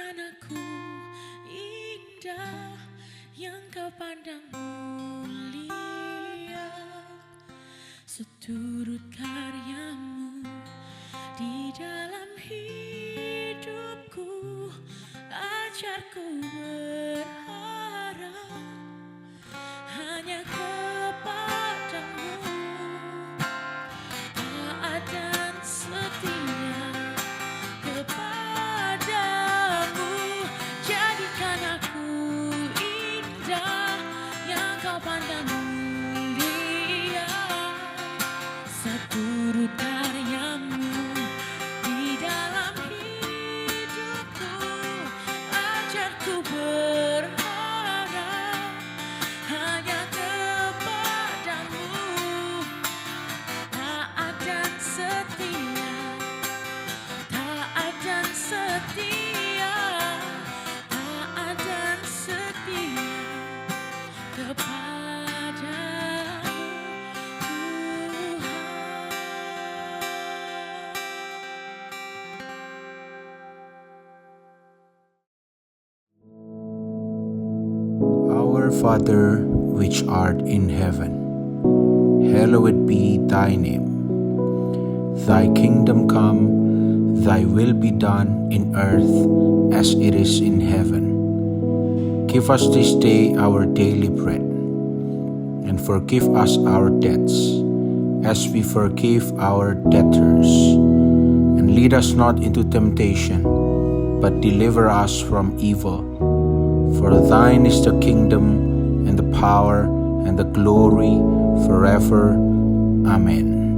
Jadikan aku indah yang kau pandang mulia, seturut karyamu di dalam hidupku. Ajarku berharap hanya kepadamu, taat dan setia kepadamu. Jadikan aku indah yang kau pandang mulia, seturut karyamu di dalam hidupku. Ajarku berharap hanya kepadamu, taat dan setia, taat dan setia, taat dan setia kepadamu, Tuhan. Our Father, which art in heaven, hallowed be thy name. Thy kingdom come, thy will be done in earth as it is in heaven. Give us this day our daily bread, and forgive us our debts, as we forgive our debtors. And lead us not into temptation, but deliver us from evil. For thine is the kingdom, and the power, and the glory, forever. Amen.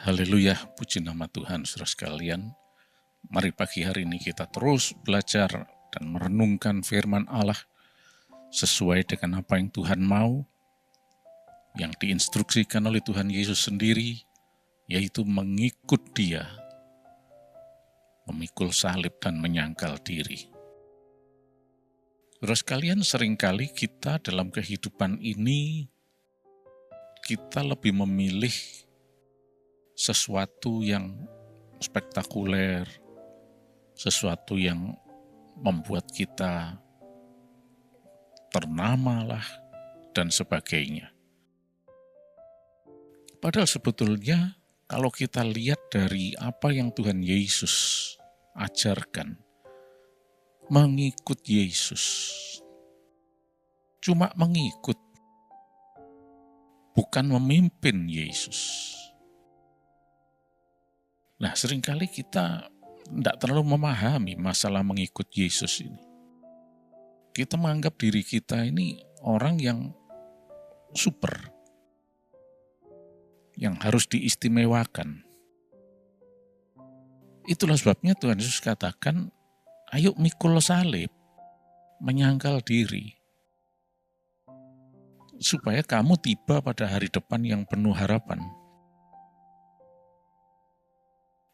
Haleluya, puji nama Tuhan, saudara sekalian. Mari pagi hari ini kita terus belajar dan merenungkan firman Allah sesuai dengan apa yang Tuhan mau, yang diinstruksikan oleh Tuhan Yesus sendiri, yaitu mengikut Dia, memikul salib dan menyangkal diri. Saudara sekalian, seringkali kita dalam kehidupan ini, kita lebih memilih sesuatu yang spektakuler, sesuatu yang membuat kita ternama lah, dan sebagainya. Padahal sebetulnya kalau kita lihat dari apa yang Tuhan Yesus ajarkan, mengikut Yesus, cuma mengikut, bukan memimpin Yesus. Nah, seringkali kita tidak terlalu memahami masalah mengikut Yesus ini. Kita menganggap diri kita ini orang yang super, yang harus diistimewakan. Itulah sebabnya Tuhan Yesus katakan, ayo mikul salib, menyangkal diri, supaya kamu tiba pada hari depan yang penuh harapan.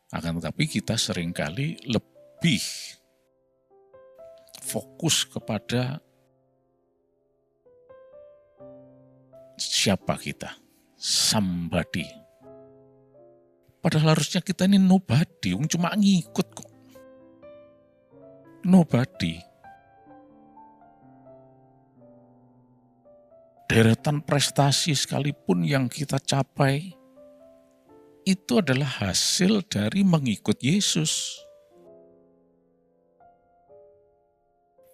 Akan tetapi kita seringkali lebih fokus kepada siapa kita, somebody. Padahal harusnya kita ini nobody, cuma ngikut kok. Nobody. Deretan prestasi sekalipun yang kita capai, itu adalah hasil dari mengikut Yesus.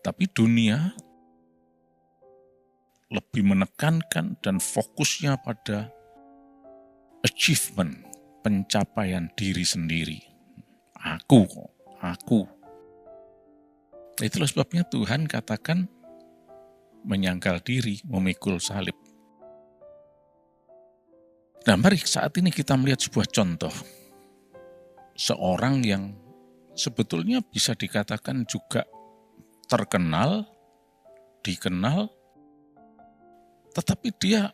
Tapi dunia lebih menekankan dan fokusnya pada achievement, pencapaian diri sendiri. Aku. Itulah sebabnya Tuhan katakan menyangkal diri, memikul salib. Nah, mari saat ini kita melihat sebuah contoh. Seorang yang sebetulnya bisa dikatakan juga terkenal, dikenal, tetapi dia,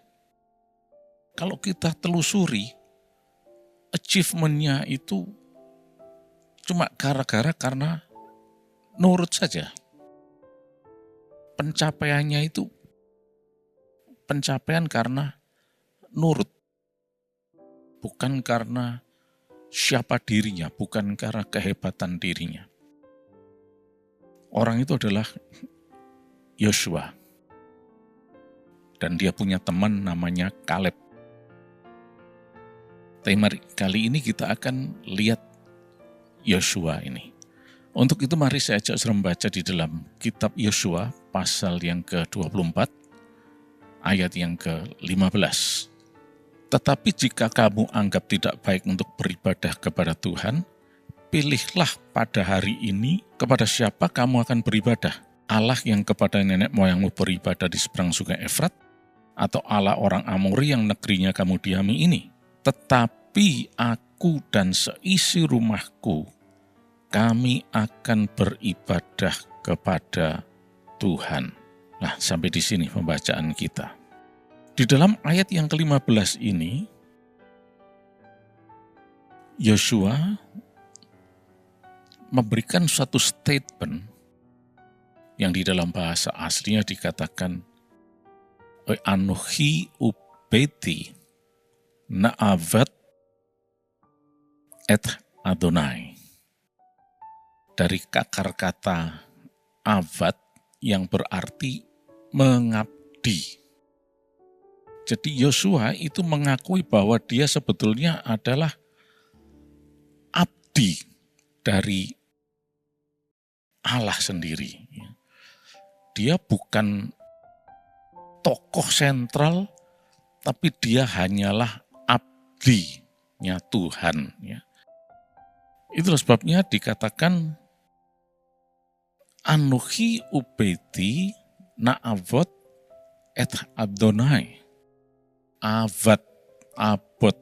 kalau kita telusuri, achievement-nya itu cuma gara-gara karena nurut saja. Pencapaiannya itu pencapaian karena nurut. bukan karena siapa dirinya, bukan karena kehebatan dirinya. Orang itu adalah Yosua. Dan dia punya teman namanya Kaleb. Tapi kali ini kita akan lihat Yosua ini. Untuk itu mari saya ajak saudara membaca di dalam kitab Yosua pasal yang ke-24 ayat yang ke-15. Tetapi jika kamu anggap tidak baik untuk beribadah kepada Tuhan, pilihlah pada hari ini kepada siapa kamu akan beribadah. Allah yang kepada nenek moyangmu beribadah di seberang sungai Efrat, atau Allah orang Amori yang negerinya kamu diami ini. Tetapi aku dan seisi rumahku, kami akan beribadah kepada Tuhan. Nah, sampai di sini pembacaan kita. Di dalam ayat yang ke-15 ini, Yosua memberikan suatu statement yang di dalam bahasa aslinya dikatakan Anochi ubeti na'avad et Adonai. Dari akar kata avad yang berarti mengabdi. Jadi Yosua itu mengakui bahwa dia sebetulnya adalah abdi dari Allah sendiri. Dia bukan tokoh sentral, tapi dia hanyalah abdinya Tuhan. Itulah sebabnya dikatakan Anochi ubeti na'avot et Adonai. Avad, abot,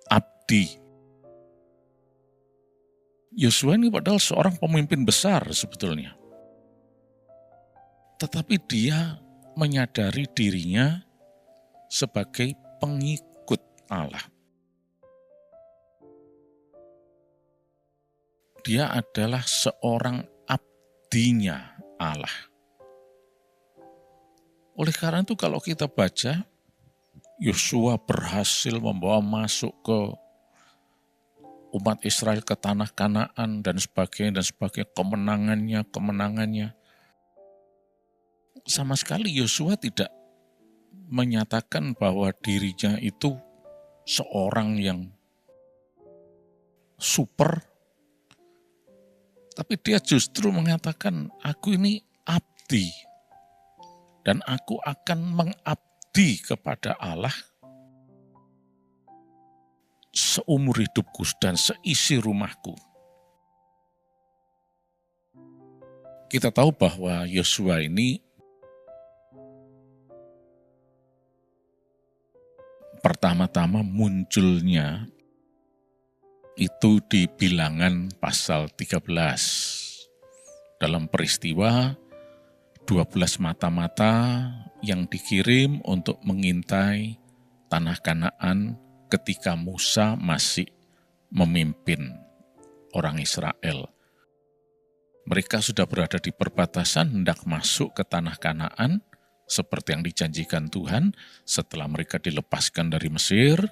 abdi. Yosua ini padahal seorang pemimpin besar sebetulnya. Tetapi dia menyadari dirinya sebagai pengikut Allah. Dia adalah seorang abdinya Allah. Oleh karena itu kalau kita baca, Yosua berhasil membawa masuk ke umat Israel ke tanah Kanaan dan sebagainya, kemenangannya. Sama sekali Yosua tidak menyatakan bahwa dirinya itu seorang yang super, tapi dia justru mengatakan, aku ini abdi, dan aku akan mengabdi kepada Allah seumur hidupku dan seisi rumahku. Kita tahu bahwa Yosua ini pertama-tama munculnya itu di Bilangan pasal 13. Dalam peristiwa 12 mata-mata yang dikirim untuk mengintai tanah Kanaan ketika Musa masih memimpin orang Israel. Mereka sudah berada di perbatasan, hendak masuk ke tanah Kanaan, seperti yang dijanjikan Tuhan setelah mereka dilepaskan dari Mesir.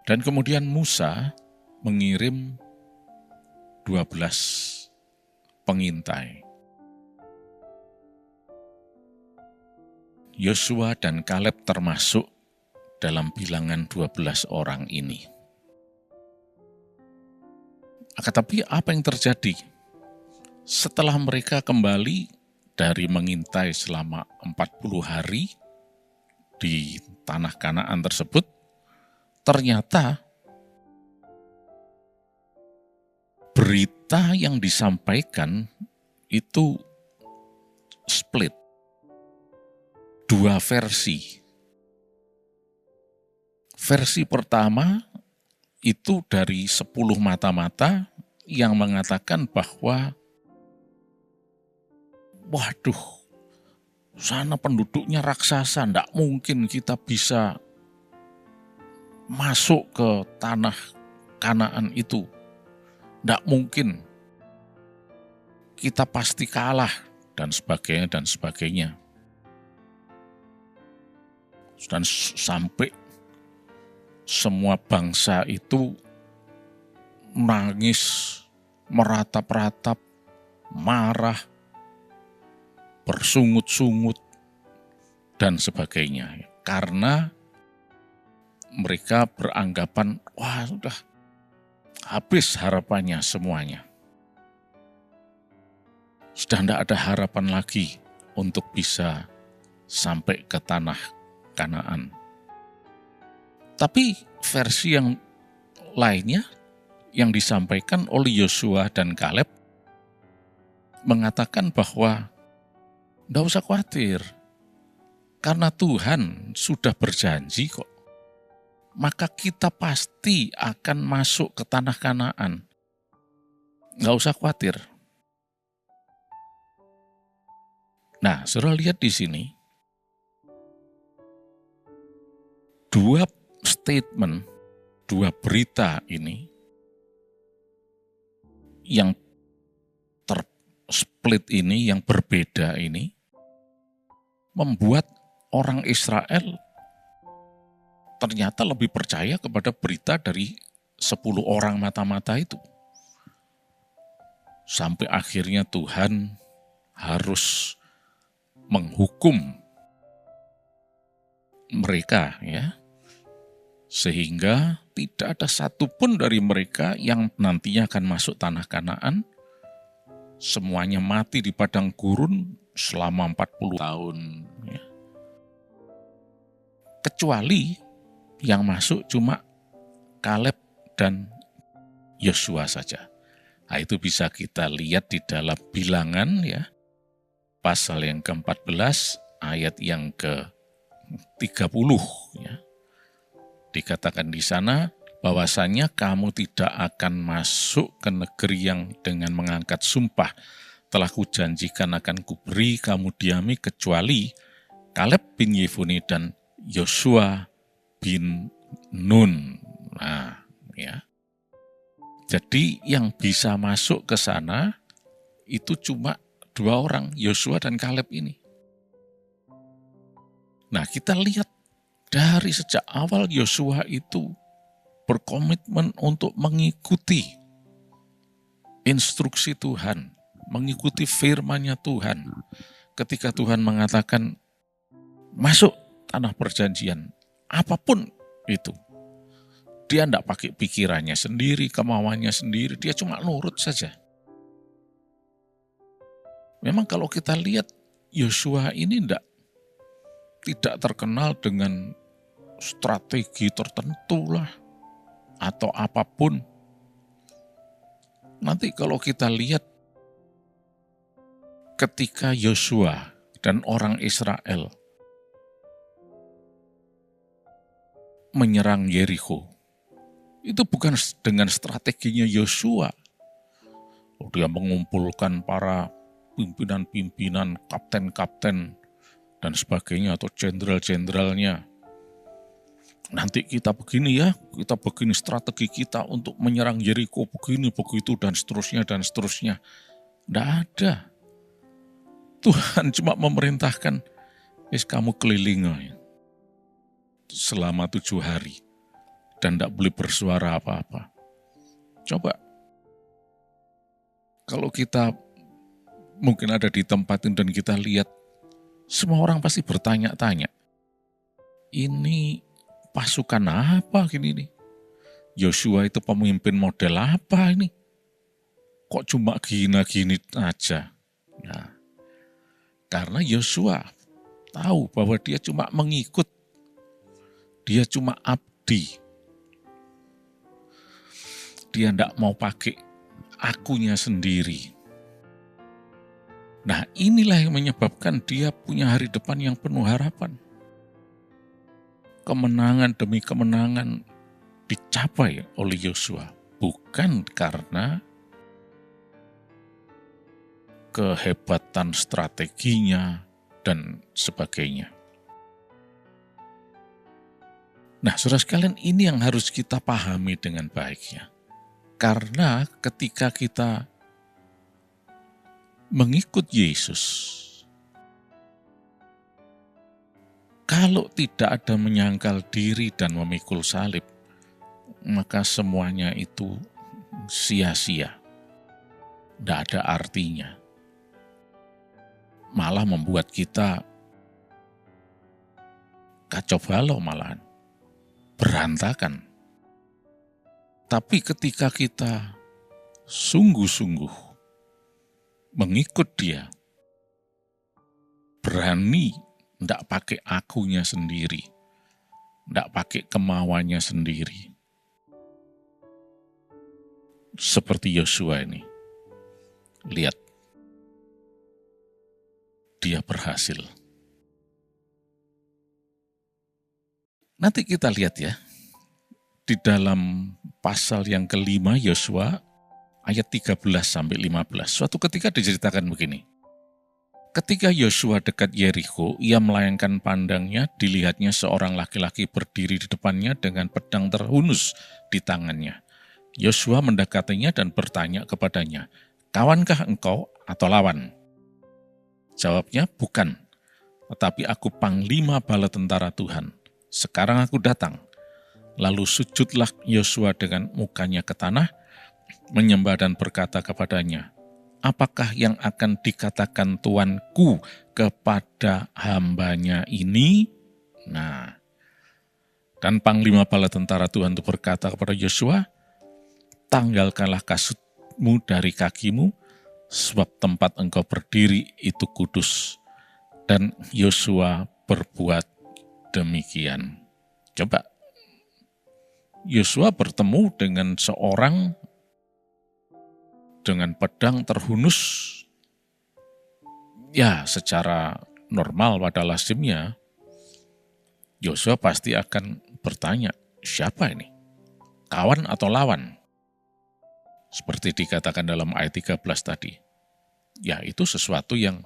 Dan kemudian Musa mengirim 12 pengintai. Yosua dan Kaleb termasuk dalam bilangan 12 orang ini. Tetapi apa yang terjadi? Setelah mereka kembali dari mengintai selama 40 hari di tanah Kanaan tersebut, ternyata berita yang disampaikan itu split. Dua versi. Versi pertama itu dari 10 mata-mata yang mengatakan bahwa waduh, sana penduduknya raksasa, tidak mungkin kita bisa masuk ke tanah Kanaan itu. Tidak mungkin. Kita pasti kalah, dan sebagainya, dan sebagainya. Dan sampai semua bangsa itu nangis, meratap-ratap, marah, bersungut-sungut, dan sebagainya. Karena mereka beranggapan, wah sudah habis harapannya semuanya. Sudah tidak ada harapan lagi untuk bisa sampai ke tanah Kanaan. Tapi versi yang lainnya yang disampaikan oleh Yosua dan Kaleb mengatakan bahwa tidak usah khawatir, karena Tuhan sudah berjanji kok, maka kita pasti akan masuk ke tanah Kanaan. Nggak usah khawatir. Nah, saudara lihat di sini, dua statement, dua berita ini yang tersplit ini, yang berbeda ini, membuat orang Israel ternyata lebih percaya kepada berita dari 10 orang mata-mata itu. Sampai akhirnya Tuhan harus menghukum mereka, ya, sehingga tidak ada satupun dari mereka yang nantinya akan masuk tanah Kanaan. Semuanya mati di padang gurun selama 40 tahun. Ya. Kecuali yang masuk cuma Kaleb dan Yosua saja. Nah, itu bisa kita lihat di dalam Bilangan, ya, pasal yang ke-14 ayat yang ke-30, ya. Dikatakan di sana bahwasanya kamu tidak akan masuk ke negeri yang dengan mengangkat sumpah telah kujanjikan akan kuberi kamu diami, kecuali Kaleb bin Yefune dan Yosua bin Nun. Nah, ya. Jadi yang bisa masuk ke sana itu cuma 2 orang, Yosua dan Kaleb ini. Nah, kita lihat dari sejak awal Yosua itu berkomitmen untuk mengikuti instruksi Tuhan, mengikuti firman-Nya Tuhan. Ketika Tuhan mengatakan masuk tanah perjanjian, apapun itu, dia tidak pakai pikirannya sendiri, kemauannya sendiri, dia cuma nurut saja. Memang kalau kita lihat Yosua ini tidak terkenal dengan strategi tertentu lah, atau apapun. Nanti kalau kita lihat ketika Yosua dan orang Israel menyerang Yerikho, itu bukan dengan strateginya Yosua. Dia mengumpulkan para pimpinan-pimpinan, kapten-kapten, dan sebagainya, atau jenderal-jenderalnya. Nanti kita begini ya, kita begini strategi kita untuk menyerang Yerikho, begini, begitu, dan seterusnya, dan seterusnya. Tidak ada. Tuhan cuma memerintahkan, kamu keliling selama 7 hari, dan tidak boleh bersuara apa-apa. Coba, kalau kita mungkin ada di tempat ini dan kita lihat, semua orang pasti bertanya-tanya, ini pasukan apa gini nih? Yosua itu pemimpin model apa ini? Kok cuma gini-gini aja? Nah, karena Yosua tahu bahwa dia cuma mengikut, dia cuma abdi. Dia tidak mau pakai akunya sendiri. Nah, inilah yang menyebabkan dia punya hari depan yang penuh harapan. Kemenangan demi kemenangan dicapai oleh Yosua, bukan karena kehebatan strateginya dan sebagainya. Nah, saudara sekalian, ini yang harus kita pahami dengan baiknya. Karena ketika kita mengikut Yesus, Kalau tidak ada menyangkal diri dan memikul salib, maka semuanya itu sia-sia. Tidak ada artinya. Malah membuat kita kacau balau malahan. Berantakan. Tapi ketika kita sungguh-sungguh mengikut dia, berani tidak pakai akunya sendiri, tidak pakai kemauannya sendiri. Seperti Yosua ini. Lihat, dia berhasil. Nanti kita lihat ya, di dalam pasal yang kelima Yosua, ayat 13-15. Suatu ketika diceritakan begini. Ketika Yosua dekat Yeriko, ia melayangkan pandangnya, dilihatnya seorang laki-laki berdiri di depannya dengan pedang terhunus di tangannya. Yosua mendekatinya dan bertanya kepadanya, "Kawankah engkau atau lawan?" Jawabnya, "Bukan, tetapi aku panglima bala tentara Tuhan. Sekarang aku datang." Lalu sujudlah Yosua dengan mukanya ke tanah, menyembah dan berkata kepadanya, "Apakah yang akan dikatakan Tuanku kepada hambanya ini?" Nah, dan panglima bala tentara Tuhan itu berkata kepada Yosua, "Tanggalkanlah kasutmu dari kakimu, sebab tempat engkau berdiri itu kudus." Dan Yosua berbuat demikian. Coba, Yosua bertemu dengan seorang dengan pedang terhunus. Ya, secara normal pada lazimnya, Yosua pasti akan bertanya, siapa ini? Kawan atau lawan? Seperti dikatakan dalam ayat 13 tadi. Ya, itu sesuatu yang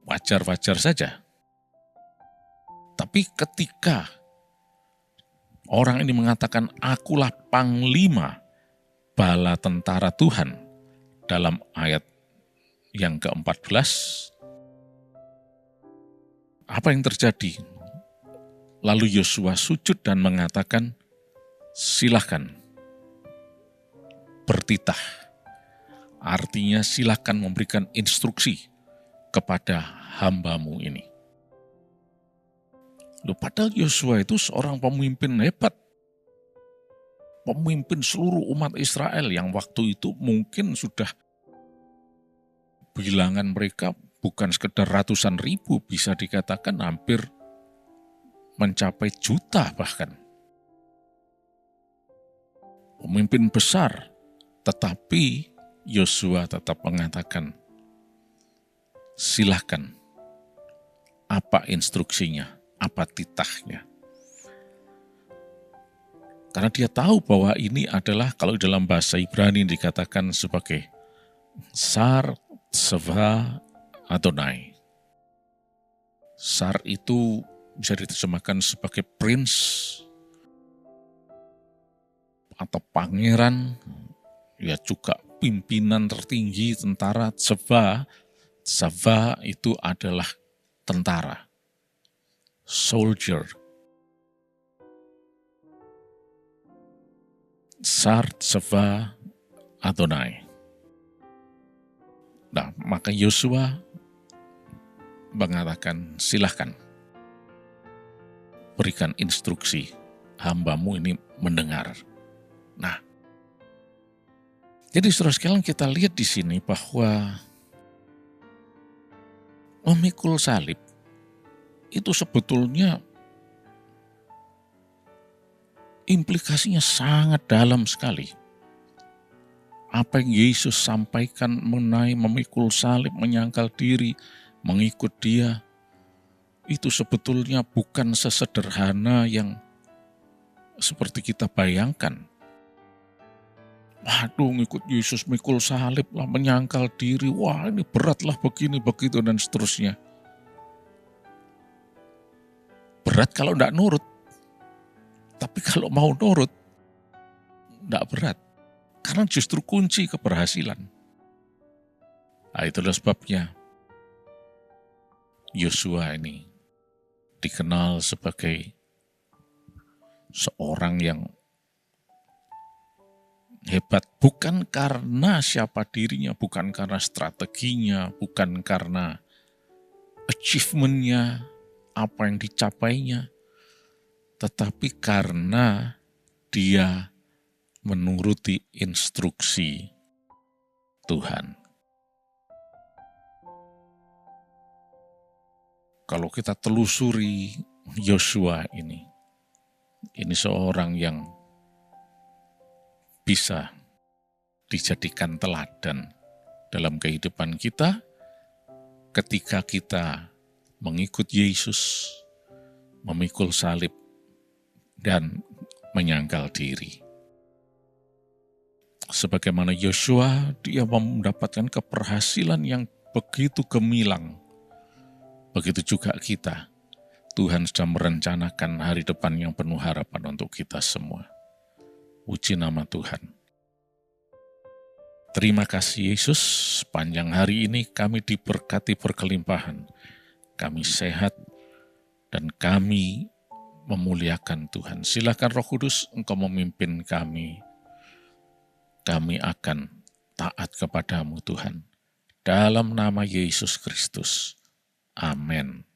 wajar-wajar saja. Tapi ketika orang ini mengatakan, "Akulah panglima bala tentara Tuhan," dalam ayat yang ke-14, apa yang terjadi? Lalu Yosua sujud dan mengatakan, "Silahkan bertitah." Artinya silahkan memberikan instruksi kepada hambamu ini. Loh, padahal Yosua itu seorang pemimpin hebat. Pemimpin seluruh umat Israel yang waktu itu mungkin sudah bilangan mereka bukan sekedar ratusan ribu, bisa dikatakan hampir mencapai juta bahkan. Pemimpin besar, tetapi Yosua tetap mengatakan, "Silahkan, apa instruksinya, apa titahnya." Karena dia tahu bahwa ini adalah, kalau dalam bahasa Ibrani dikatakan sebagai Sar Tseva Adonai. Sar itu bisa diterjemahkan sebagai prince atau pangeran, ya juga pimpinan tertinggi tentara. Tseva itu adalah tentara, soldier. Sar Tseva Adonai. Nah, maka Yosua mengatakan, silahkan berikan instruksi, hambamu ini mendengar. Nah, jadi saudara sekalian, kita lihat di sini bahwa memikul salib itu sebetulnya implikasinya sangat dalam sekali. Apa yang Yesus sampaikan mengenai memikul salib, menyangkal diri, mengikut Dia, itu sebetulnya bukan sesederhana yang seperti kita bayangkan. Waduh, ngikut Yesus, mikul salib lah, menyangkal diri, wah ini berat lah, begini, begitu, dan seterusnya. Berat kalau tidak nurut. Tapi kalau mau nurut, tidak berat. Karena justru kunci keberhasilan. Nah, itulah sebabnya Yosua ini dikenal sebagai seorang yang hebat, bukan karena siapa dirinya, bukan karena strateginya, bukan karena achievement-nya, apa yang dicapainya, tetapi karena dia menuruti instruksi Tuhan. Kalau kita telusuri Yosua ini seorang yang bisa dijadikan teladan dalam kehidupan kita ketika kita mengikut Yesus, memikul salib, dan menyangkal diri. Sebagaimana Yosua, dia mendapatkan keberhasilan yang begitu gemilang. Begitu juga kita. Tuhan sudah merencanakan hari depan yang penuh harapan untuk kita semua. Puji nama Tuhan. Terima kasih Yesus, sepanjang hari ini kami diberkati berkelimpahan. Kami sehat dan kami memuliakan Tuhan. Silakan Roh Kudus, Engkau memimpin kami. Kami akan taat kepadamu Tuhan. Dalam nama Yesus Kristus. Amin.